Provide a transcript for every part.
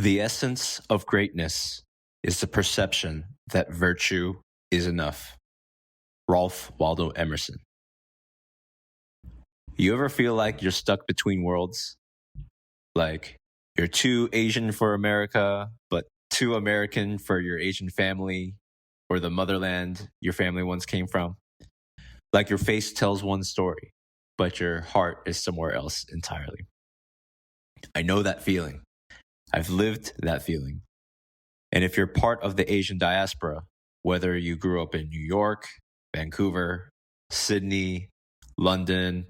The essence of greatness is the perception that virtue is enough. Ralph Waldo Emerson. You ever feel like you're stuck between worlds? Like you're too Asian for America, but too American for your Asian family or the motherland your family once came from? Like your face tells one story, but your heart is somewhere else entirely. I know that feeling. I've lived that feeling. And if you're part of the Asian diaspora, whether you grew up in New York, Vancouver, Sydney, London,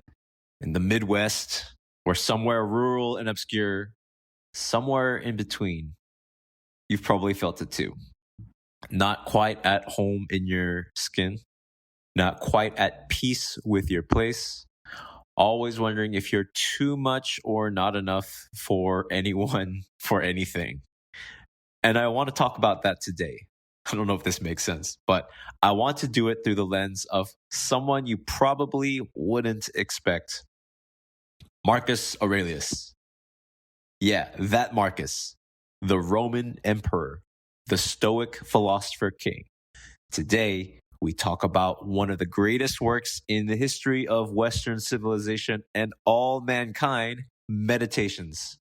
in the Midwest, or somewhere rural and obscure, somewhere in between, you've probably felt it too. Not quite at home in your skin, not quite at peace with your place, always wondering if you're too much or not enough for anyone, for anything. And I want to talk about that today. I don't know if this makes sense, but I want to do it through the lens of someone you probably wouldn't expect. Marcus Aurelius. Yeah, that Marcus, the Roman emperor, the Stoic philosopher-king. Today, we talk about one of the greatest works in the history of Western civilization and all mankind, Meditations,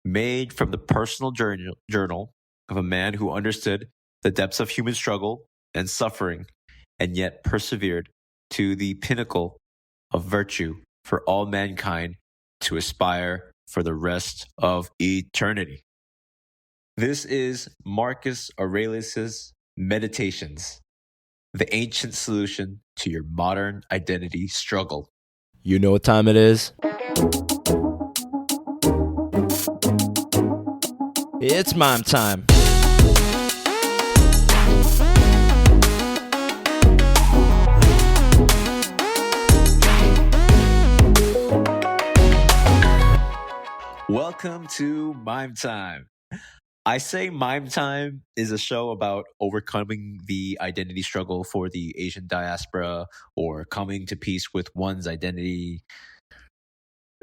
made from the personal journal of a man who understood the depths of human struggle and suffering, and yet persevered to the pinnacle of virtue for all mankind to aspire for the rest of eternity. This is Marcus Aurelius's Meditations, the ancient solution to your modern identity struggle. You know what time it is? It's mime time. Welcome to Mime Time. I say Mime Time is a show about overcoming the identity struggle for the Asian diaspora or coming to peace with one's identity.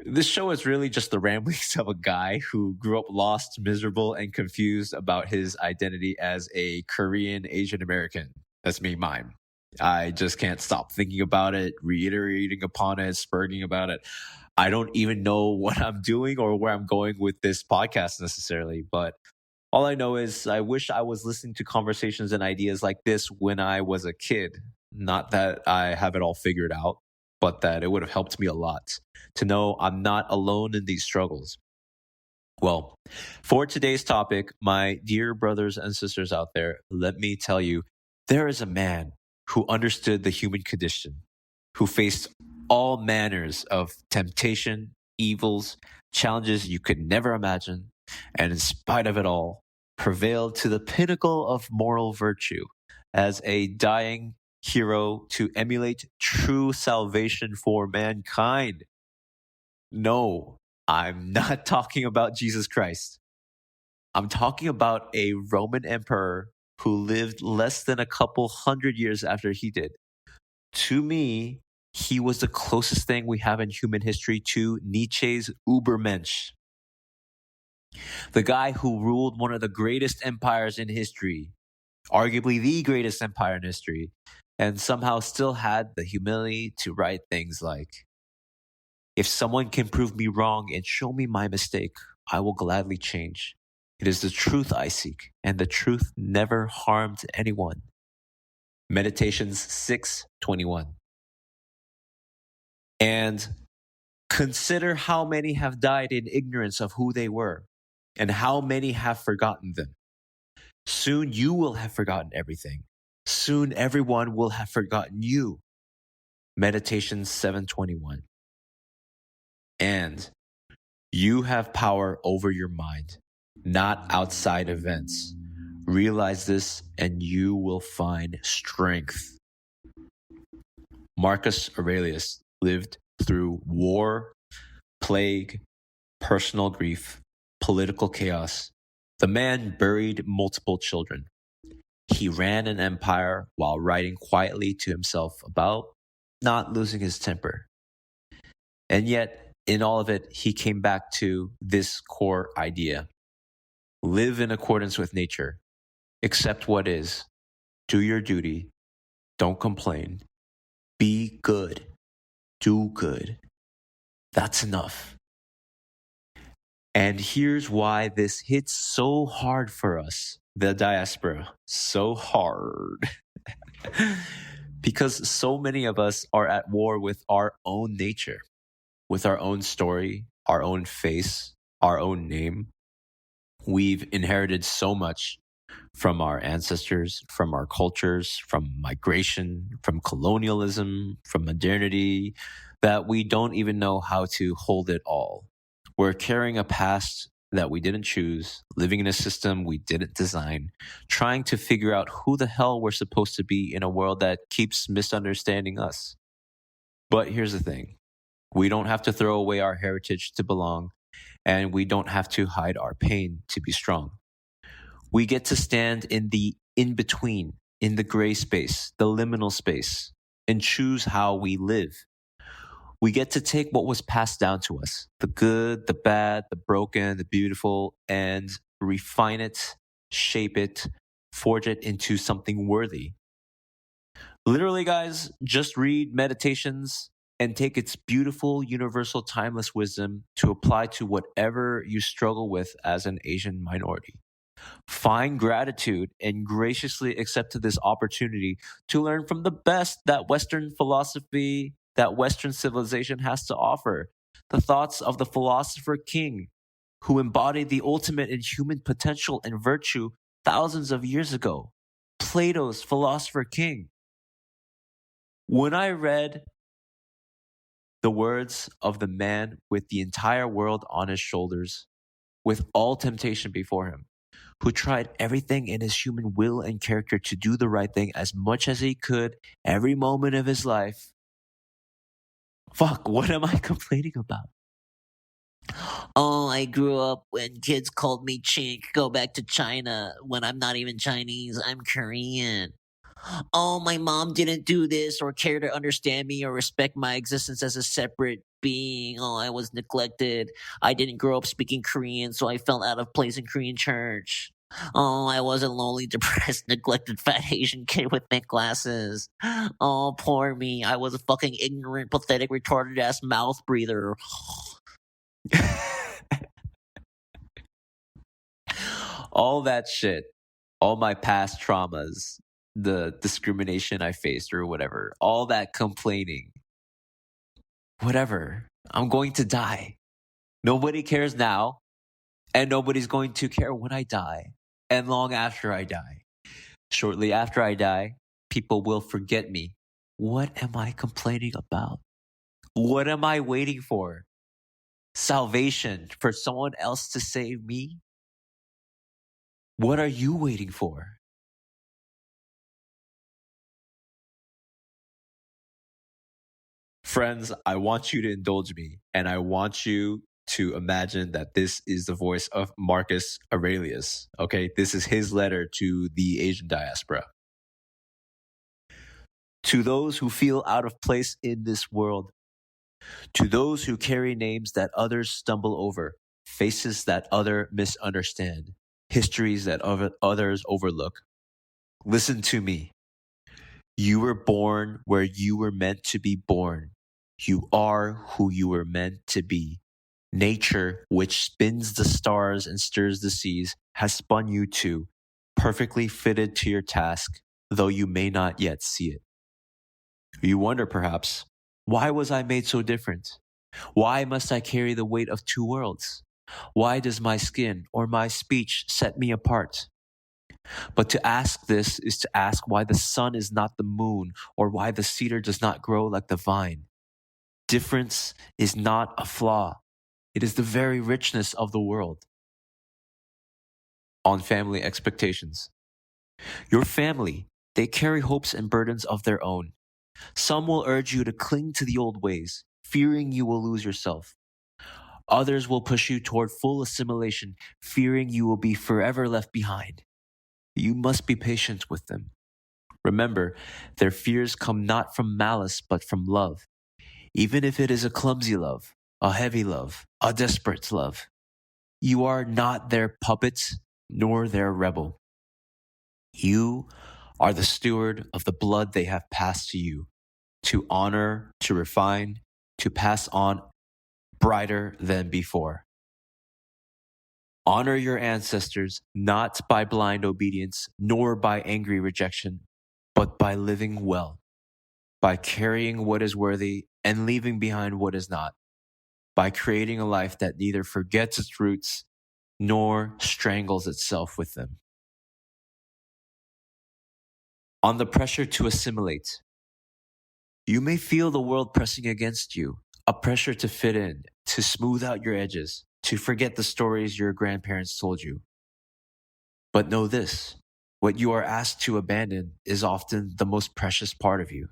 This show is really just the ramblings of a guy who grew up lost, miserable, and confused about his identity as a Korean Asian American. That's me, Mime. I just can't stop thinking about it, reiterating upon it, spurging about it. I don't even know what I'm doing or where I'm going with this podcast necessarily, but all I know is I wish I was listening to conversations and ideas like this when I was a kid. Not that I have it all figured out, but that it would have helped me a lot to know I'm not alone in these struggles. Well, for today's topic, my dear brothers and sisters out there, let me tell you, there is a man who understood the human condition, who faced all manners of temptation, evils, challenges you could never imagine, and in spite of it all, prevailed to the pinnacle of moral virtue as a dying hero to emulate true salvation for mankind. No, I'm not talking about Jesus Christ. I'm talking about a Roman emperor who lived less than a couple hundred years after he did. To me, he was the closest thing we have in human history to Nietzsche's Übermensch. The guy who ruled one of the greatest empires in history, arguably the greatest empire in history, and somehow still had the humility to write things like, "If someone can prove me wrong and show me my mistake, I will gladly change. It is the truth I seek, and the truth never harmed anyone." Meditations 6:21. And consider how many have died in ignorance of who they were, and how many have forgotten them. Soon you will have forgotten everything. Soon everyone will have forgotten you. Meditations 7:21. And you have power over your mind, not outside events. Realize this and you will find strength. Marcus Aurelius lived through war, plague, personal grief, political chaos. The man buried multiple children. He ran an empire while writing quietly to himself about not losing his temper. And yet, in all of it, he came back to this core idea. Live in accordance with nature. Accept what is. Do your duty. Don't complain. Be good. Do good. That's enough. And here's why this hits so hard for us, the diaspora. So hard. Because so many of us are at war with our own nature, with our own story, our own face, our own name. We've inherited so much from our ancestors, from our cultures, from migration, from colonialism, from modernity, that we don't even know how to hold it all. We're carrying a past that we didn't choose, living in a system we didn't design, trying to figure out who the hell we're supposed to be in a world that keeps misunderstanding us. But here's the thing. We don't have to throw away our heritage to belong, and we don't have to hide our pain to be strong. We get to stand in the in-between, in the gray space, the liminal space, and choose how we live. We get to take what was passed down to us, the good, the bad, the broken, the beautiful, and refine it, shape it, forge it into something worthy. Literally, guys, just read Meditations and take its beautiful, universal, timeless wisdom to apply to whatever you struggle with as an Asian minority. Find gratitude and graciously accept this opportunity to learn from the best that Western philosophy, that Western civilization has to offer. The thoughts of the philosopher-king who embodied the ultimate in human potential and virtue thousands of years ago. Plato's philosopher-king. When I read the words of the man with the entire world on his shoulders, with all temptation before him, who tried everything in his human will and character to do the right thing as much as he could every moment of his life. Fuck, what am I complaining about? Oh, I grew up when kids called me chink. Go back to China when I'm not even Chinese. I'm Korean. Oh, my mom didn't do this or care to understand me or respect my existence as a separate being. Oh, I was neglected. I didn't grow up speaking Korean, so I felt out of place in Korean church. Oh, I was a lonely, depressed, neglected, fat Asian kid with thick glasses. Oh, poor me. I was a fucking ignorant, pathetic, retarded ass mouth breather. All that shit, all my past traumas, the discrimination I faced or whatever, all that complaining, whatever, I'm going to die. Nobody cares now, and nobody's going to care when I die, and long after I die. Shortly after I die, people will forget me. What am I complaining about? What am I waiting for? Salvation for someone else to save me? What are you waiting for? Friends, I want you to indulge me, and I want you to imagine that this is the voice of Marcus Aurelius. Okay, this is his letter to the Asian diaspora. To those who feel out of place in this world, to those who carry names that others stumble over, faces that others misunderstand, histories that others overlook, listen to me. You were born where you were meant to be born. You are who you were meant to be. Nature, which spins the stars and stirs the seas, has spun you too, perfectly fitted to your task, though you may not yet see it. You wonder, perhaps, why was I made so different? Why must I carry the weight of two worlds? Why does my skin or my speech set me apart? But to ask this is to ask why the sun is not the moon or why the cedar does not grow like the vine. Difference is not a flaw. It is the very richness of the world. On family expectations. Your family, they carry hopes and burdens of their own. Some will urge you to cling to the old ways, fearing you will lose yourself. Others will push you toward full assimilation, fearing you will be forever left behind. You must be patient with them. Remember, their fears come not from malice, but from love. Even if it is a clumsy love, a heavy love, a desperate love. You are not their puppets. nor their rebel. You are the steward of the blood they have passed to you, to honor, to refine, to pass on brighter than before. Honor your ancestors not by blind obedience, nor by angry rejection, but by living well, by carrying what is worthy and leaving behind what is not, by creating a life that neither forgets its roots nor strangles itself with them. On the pressure to assimilate, you may feel the world pressing against you, a pressure to fit in, to smooth out your edges, to forget the stories your grandparents told you. But know this, what you are asked to abandon is often the most precious part of you.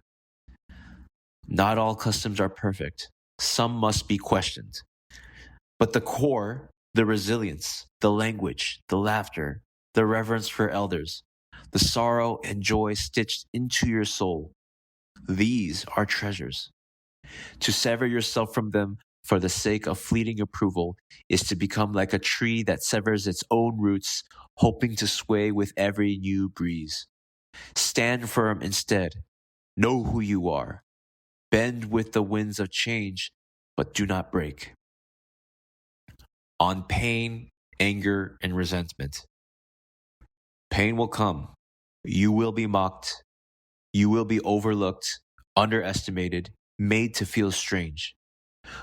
Not all customs are perfect. Some must be questioned. But the core, the resilience, the language, the laughter, the reverence for elders, the sorrow and joy stitched into your soul, these are treasures. To sever yourself from them for the sake of fleeting approval is to become like a tree that severs its own roots, hoping to sway with every new breeze. Stand firm instead. Know who you are. Bend with the winds of change, but do not break. On pain, anger, and resentment. Pain will come. You will be mocked. You will be overlooked, underestimated, made to feel strange.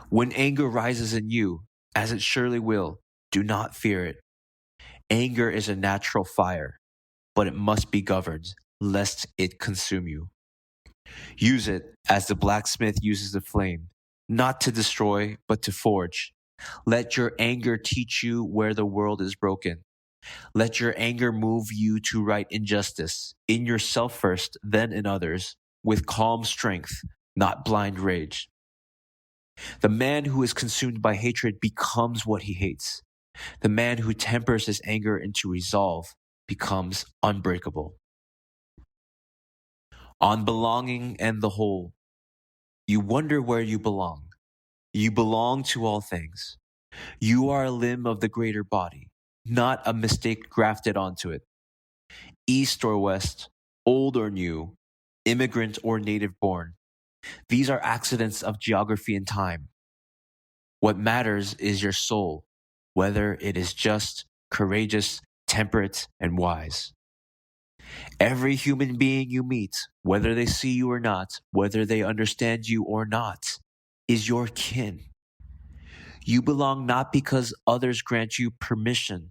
When anger rises in you, as it surely will, do not fear it. Anger is a natural fire, but it must be governed, lest it consume you. Use it as the blacksmith uses the flame, not to destroy, but to forge. Let your anger teach you where the world is broken. Let your anger move you to right injustice, in yourself first, then in others, with calm strength, not blind rage. The man who is consumed by hatred becomes what he hates. The man who tempers his anger into resolve becomes unbreakable. On belonging and the whole, you wonder where you belong. You belong to all things. You are a limb of the greater body, not a mistake grafted onto it. East or west, old or new, immigrant or native born, these are accidents of geography and time. What matters is your soul, whether it is just, courageous, temperate, and wise. Every human being you meet, whether they see you or not, whether they understand you or not, is your kin. You belong not because others grant you permission.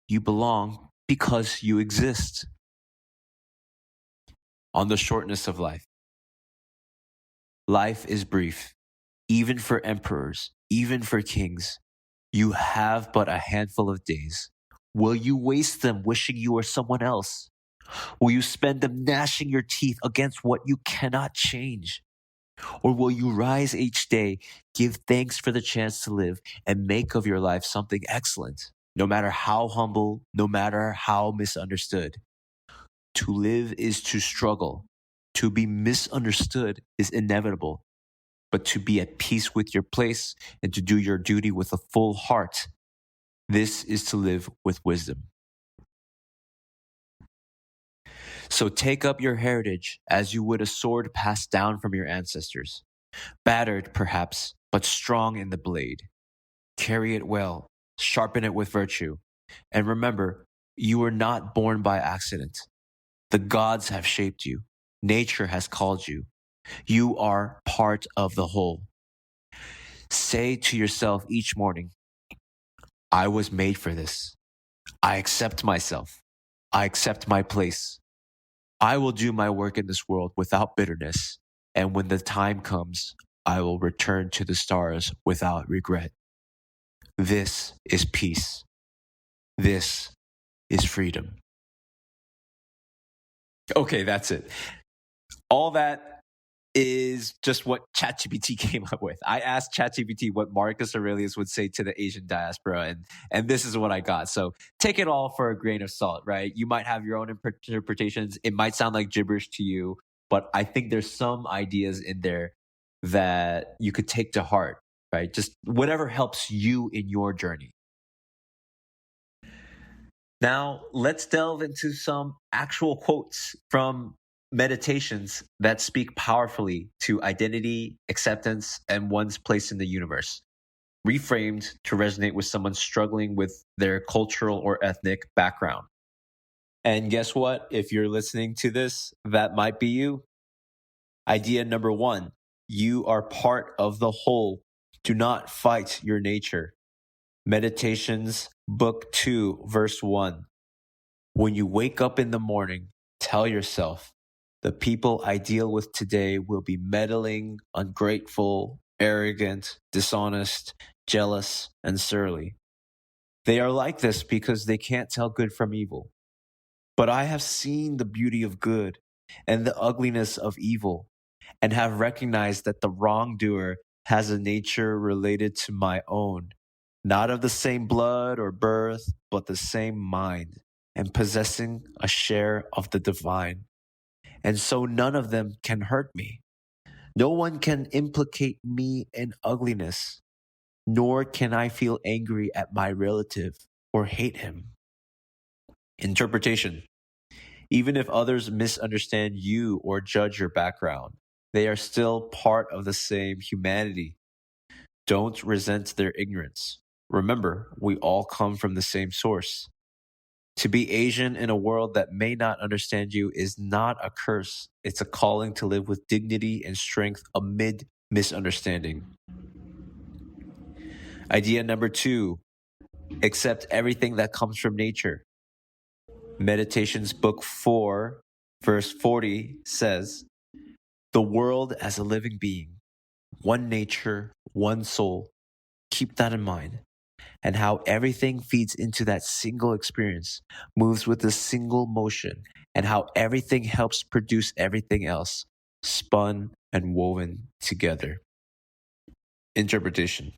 You belong because you exist. On the shortness of life. Life is brief, even for emperors, even for kings. You have but a handful of days. Will you waste them wishing you were someone else? Will you spend them gnashing your teeth against what you cannot change? Or will you rise each day, give thanks for the chance to live, and make of your life something excellent, no matter how humble, no matter how misunderstood? To live is to struggle. To be misunderstood is inevitable. But to be at peace with your place and to do your duty with a full heart, this is to live with wisdom. So take up your heritage as you would a sword passed down from your ancestors, battered perhaps, but strong in the blade. Carry it well, sharpen it with virtue, and remember, you were not born by accident. The gods have shaped you. Nature has called you. You are part of the whole. Say to yourself each morning, I was made for this. I accept myself. I accept my place. I will do my work in this world without bitterness, and when the time comes, I will return to the stars without regret. This is peace. This is freedom. Okay, that's it. All that is just what ChatGPT came up with. I asked ChatGPT what Marcus Aurelius would say to the Asian diaspora, and this is what I got. So take it all for a grain of salt, right? You might have your own interpretations. It might sound like gibberish to you, but I think there's some ideas in there that you could take to heart, right? Just whatever helps you in your journey. Now, let's delve into some actual quotes from meditations that speak powerfully to identity, acceptance, and one's place in the universe, reframed to resonate with someone struggling with their cultural or ethnic background. And guess what? If you're listening to this, that might be you. Idea number one: you are part of the whole. Do not fight your nature. Meditations, Book 2, Verse 1. When you wake up in the morning, tell yourself, the people I deal with today will be meddling, ungrateful, arrogant, dishonest, jealous, and surly. They are like this because they can't tell good from evil. But I have seen the beauty of good and the ugliness of evil, and have recognized that the wrongdoer has a nature related to my own, not of the same blood or birth, but the same mind, and possessing a share of the divine. And so none of them can hurt me. No one can implicate me in ugliness, nor can I feel angry at my relative or hate him. Interpretation: even if others misunderstand you or judge your background, they are still part of the same humanity. Don't resent their ignorance. Remember, we all come from the same source. To be Asian in a world that may not understand you is not a curse. It's a calling to live with dignity and strength amid misunderstanding. Idea number two: accept everything that comes from nature. Meditations, Book 4, Verse 40 says, the world as a living being, one nature, one soul. Keep that in mind. And how everything feeds into that single experience, moves with a single motion, and how everything helps produce everything else, spun and woven together. Interpretation: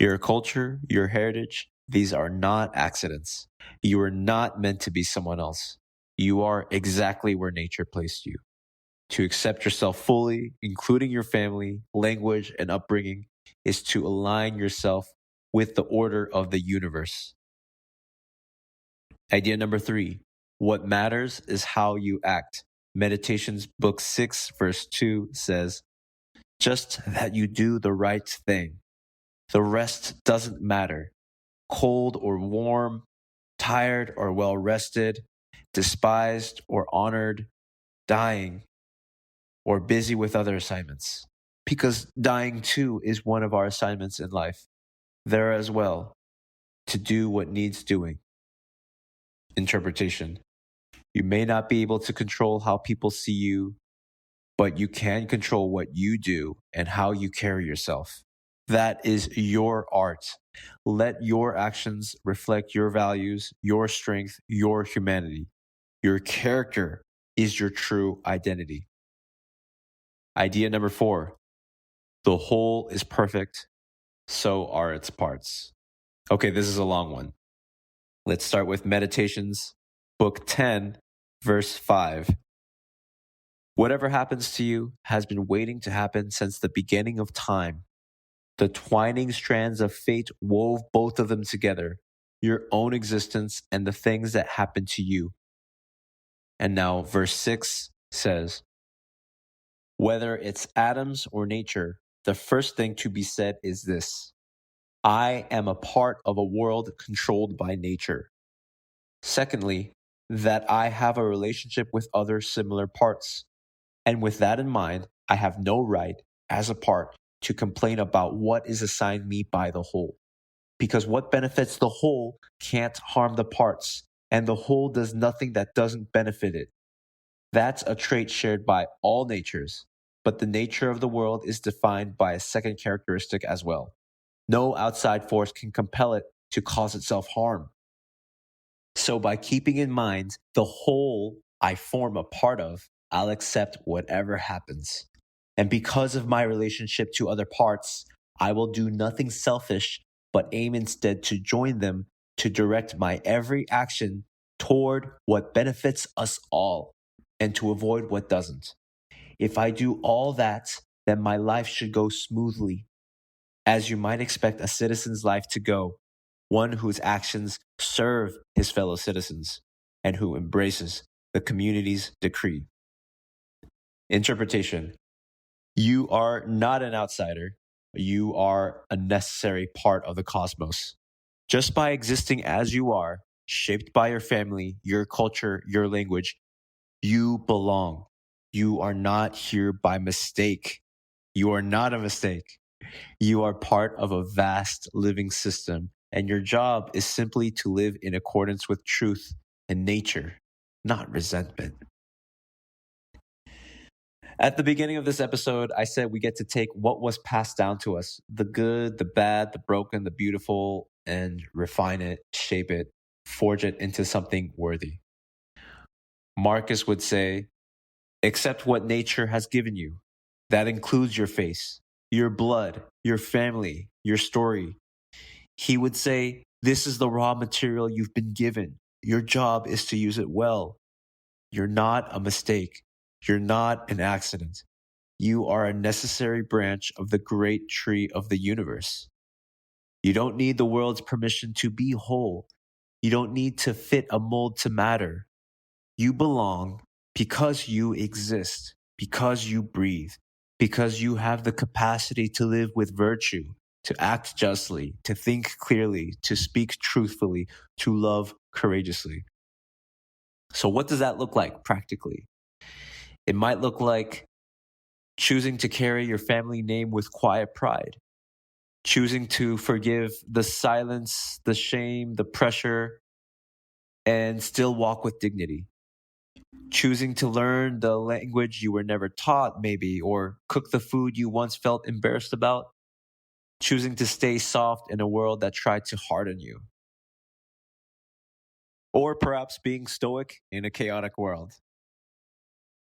your culture, your heritage, these are not accidents. You are not meant to be someone else. You are exactly where nature placed you. To accept yourself fully, including your family, language, and upbringing, is to align yourself with the order of the universe. Idea number three: what matters is how you act. Meditations, Book 6, Verse 2 says, just that you do the right thing. The rest doesn't matter. Cold or warm, tired or well rested, despised or honored, dying or busy with other assignments. Because dying too is one of our assignments in life. There as well, to do what needs doing. Interpretation: you may not be able to control how people see you, but you can control what you do and how you carry yourself. That is your art. Let your actions reflect your values, your strength, your humanity. Your character is your true identity. Idea number 4: the whole is perfect, so are its parts. Okay, this is a long one. Let's start with Meditations, Book 10, Verse 5. Whatever happens to you has been waiting to happen since the beginning of time. The twining strands of fate wove both of them together, your own existence and the things that happen to you. And now, Verse 6 says, whether it's atoms or nature, the first thing to be said is this: I am a part of a world controlled by nature. Secondly, that I have a relationship with other similar parts. And with that in mind, I have no right, as a part, to complain about what is assigned me by the whole. Because what benefits the whole can't harm the parts, and the whole does nothing that doesn't benefit it. That's a trait shared by all natures, but the nature of the world is defined by a second characteristic as well. No outside force can compel it to cause itself harm. So by keeping in mind the whole I form a part of, I'll accept whatever happens. And because of my relationship to other parts, I will do nothing selfish, but aim instead to join them to direct my every action toward what benefits us all and to avoid what doesn't. If I do all that, then my life should go smoothly, as you might expect a citizen's life to go. one whose actions serve his fellow citizens, and who embraces the community's decree. Interpretation: you are not an outsider. You are a necessary part of the cosmos. Just by existing as you are, shaped by your family, your culture, your language, you belong. You are not here by mistake. You are not a mistake. You are part of a vast living system, and your job is simply to live in accordance with truth and nature, not resentment. At the beginning of this episode, I said we get to take what was passed down to us, the good, the bad, the broken, the beautiful, and refine it, shape it, forge it into something worthy. Marcus would say, accept what nature has given you. That includes your face, your blood, your family, your story. He would say, this is the raw material you've been given. Your job is to use it well. You're not a mistake. You're not an accident. You are a necessary branch of the great tree of the universe. You don't need the world's permission to be whole. You don't need to fit a mold to matter. You belong because you exist, because you breathe, because you have the capacity to live with virtue, to act justly, to think clearly, to speak truthfully, to love courageously. So, what does that look like practically? It might look like choosing to carry your family name with quiet pride, choosing to forgive the silence, the shame, the pressure, and still walk with dignity, choosing to learn the language you were never taught, maybe, or cook the food you once felt embarrassed about, choosing to stay soft in a world that tried to harden you, or perhaps being stoic in a chaotic world.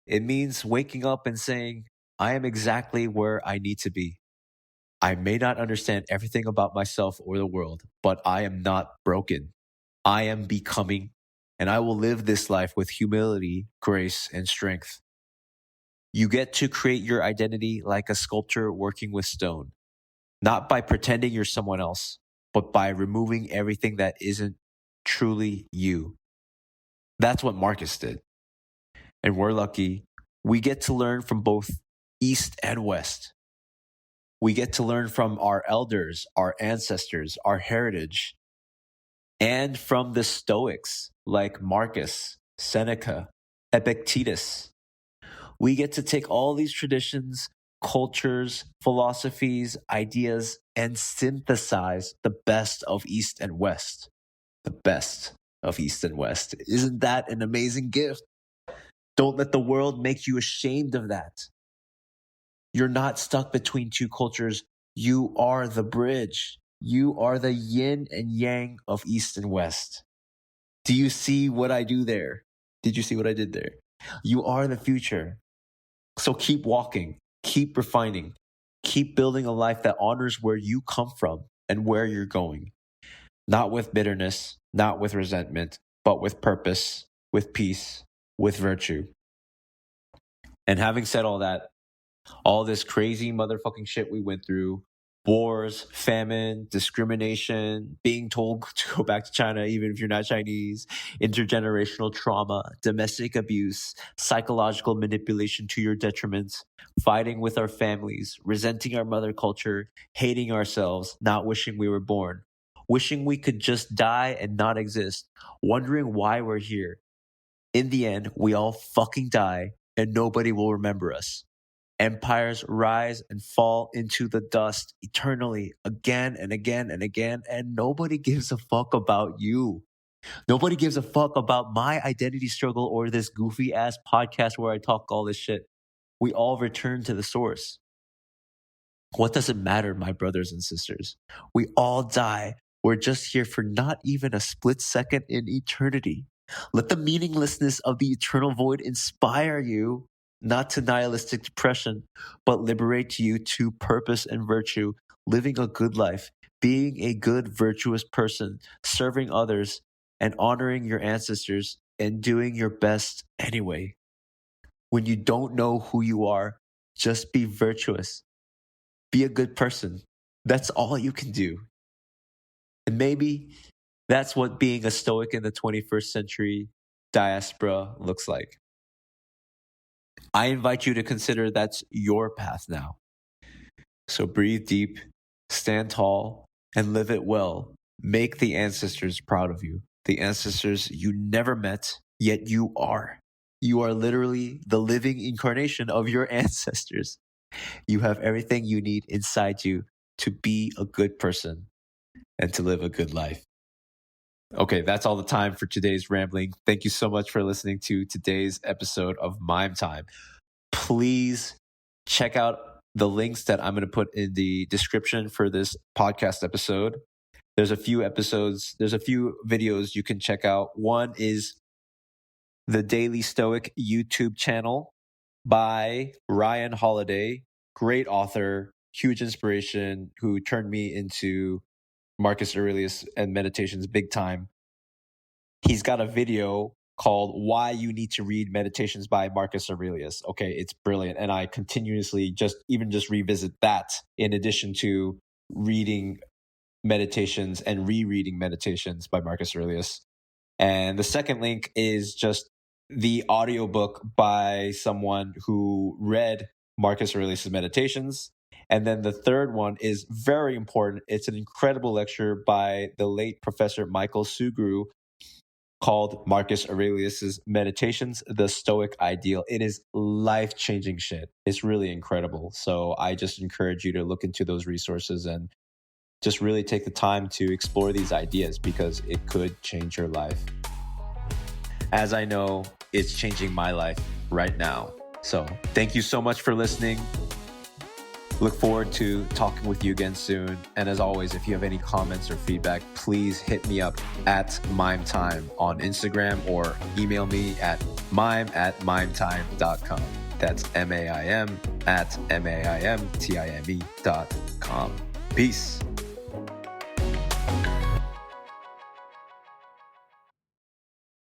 It means waking up and saying, I am exactly where I need to be. I may not understand everything about myself or the world, but I am not broken. I am becoming, and I will live this life with humility, grace, and strength. You get to create your identity like a sculptor working with stone, not by pretending you're someone else, but by removing everything that isn't truly you. That's what Marcus did. And we're lucky. We get to learn from both East and West. We get to learn from our elders, our ancestors, our heritage, and from the Stoics like Marcus, Seneca, Epictetus. We get to take all these traditions, cultures, philosophies, ideas, and synthesize the best of East and West. The best of East and West. Isn't that an amazing gift? Don't let the world make you ashamed of that. You're not stuck between two cultures. You are the bridge. You are the yin and yang of East and West. Do you see what I do there? Did you see what I did there? You are the future. So keep walking, keep refining, keep building a life that honors where you come from and where you're going. Not with bitterness, not with resentment, but with purpose, with peace, with virtue. And having said all that, all this crazy motherfucking shit we went through, wars, famine, discrimination, being told to go back to China even if you're not Chinese, intergenerational trauma, domestic abuse, psychological manipulation to your detriment, fighting with our families, resenting our mother culture, hating ourselves, not wishing we were born, wishing we could just die and not exist, wondering why we're here. In the end, we all fucking die and nobody will remember us. Empires rise and fall into the dust eternally, again and again and again, and nobody gives a fuck about you. Nobody gives a fuck about my identity struggle or this goofy ass podcast where I talk all this shit. We all return to the source. What does it matter, my brothers and sisters? We all die. We're just here for not even a split second in eternity. Let the meaninglessness of the eternal void inspire you, not to nihilistic depression, but liberate you to purpose and virtue, living a good life, being a good, virtuous person, serving others, and honoring your ancestors, and doing your best anyway. When you don't know who you are, just be virtuous. Be a good person. That's all you can do. And maybe that's what being a Stoic in the 21st century diaspora looks like. I invite you to consider that's your path now. So breathe deep, stand tall, and live it well. Make the ancestors proud of you. The ancestors you never met, yet you are. You are literally the living incarnation of your ancestors. You have everything you need inside you to be a good person and to live a good life. Okay, that's all the time for today's rambling. Thank you so much for listening to today's episode of Mime Time. Please check out the links that I'm going to put in the description for this podcast episode. There's a few videos you can check out. One is the Daily Stoic YouTube channel by Ryan Holiday, great author, huge inspiration, who turned me into Marcus Aurelius and Meditations big time. He's got a video called Why You Need to Read Meditations by Marcus Aurelius. Okay, it's brilliant. And I continuously just revisit that in addition to reading meditations and rereading meditations by Marcus Aurelius. And the second link is just the audiobook by someone who read Marcus Aurelius' Meditations. And then the third one is very important. It's an incredible lecture by the late Professor Michael Sugrue called Marcus Aurelius' Meditations, The Stoic Ideal. It is life-changing shit. It's really incredible. So I just encourage you to look into those resources and just really take the time to explore these ideas because it could change your life. As I know, it's changing my life right now. So thank you so much for listening. Look forward to talking with you again soon. And as always, if you have any comments or feedback, please hit me up at MimeTime on Instagram or email me at mime@mimetime.com. That's MAIM@MAIMTIME.com. Peace.